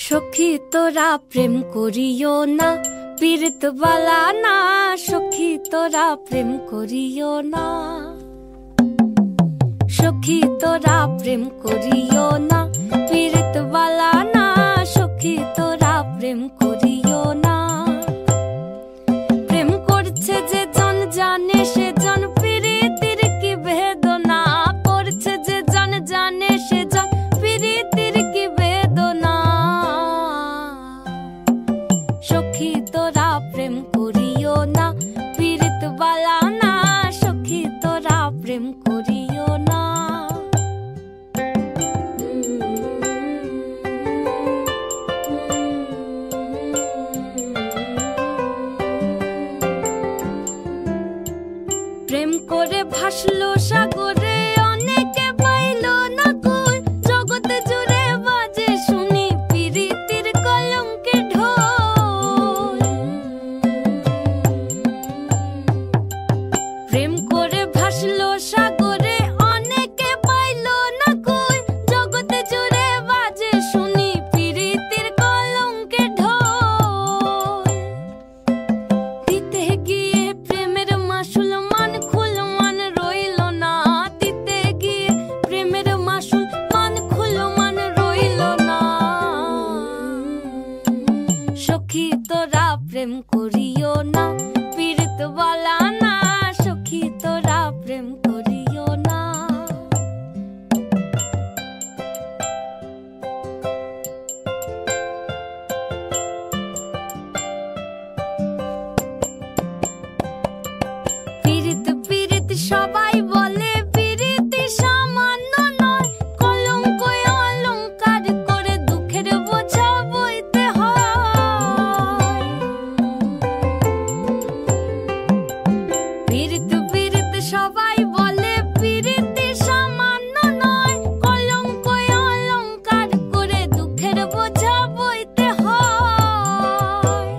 সখী তোরা প্রেম করিও না, পীড়িত বালা না। সখী তোরা প্রেম করিও না, সখী তোরা প্রেম করিও না, পীড়িত বালা না। সখী তোরা প্রেম করিও না। প্রেম করছে যে জন জানে সে জন, পীড়িতের কি বেদনা করছে যে জন জানে সে জন, পীড়িতের কি বেদনা। সখী তোরা প্রেম করিও না, পীড়িত বালা না। সখী তোরা প্রেম করিও না। প্রেম করে ভাসলো সাগরে, অনেকে পাইল না কই। জগতে জুড়ে বাজে শুনি পীড়িতের কলঙ্কের ঢোল। প্রেম করে ভাসলো সাগরে, অনেকে পাইল না কই। জগতে জুড়ে বাজে শুনি পীড়িতের কলঙ্কের ঢোল। দিতে গিয়ে প্রেমের মাসুল মান খুল মান রইল না। দিতে গিয়ে প্রেমের মাসুল মান খুল মান রইল না। সখী তোরা প্রেম করিও না, পীড়িত বালা না। সখী তোরা প্রেম করিও না। পীড়িত পীড়িত সবাই বলে, পীড়িত সামান্য নয়। কলঙ্ক অলঙ্কার করে দুঃখের বোঝা বইতে হয়। পীড়িত পীড়িত সবাই বলে, পীড়িত সামান্য নয়। কলঙ্ক অলঙ্কার করে দুঃখের বোঝা বইতে হয়।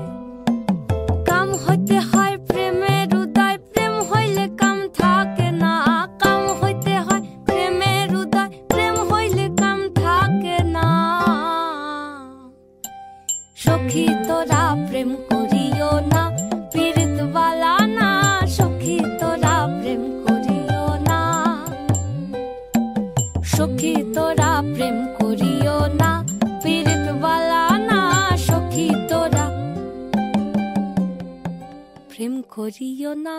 কাম হইতে হয় প্রেমের উদয়, প্রেম হইলে কাম থাকে না। কাম হইতে হয় প্রেমের উদয়, প্রেম হইলে কাম থাকে না। সখী তোরা প্রেম করিও না, পীড়িত বালা না। সখী তোরা প্রেম করিও না, সখী তোরা প্রেম করিও না, পীড়িত বালা না। সখী তোরা প্রেম করিও না।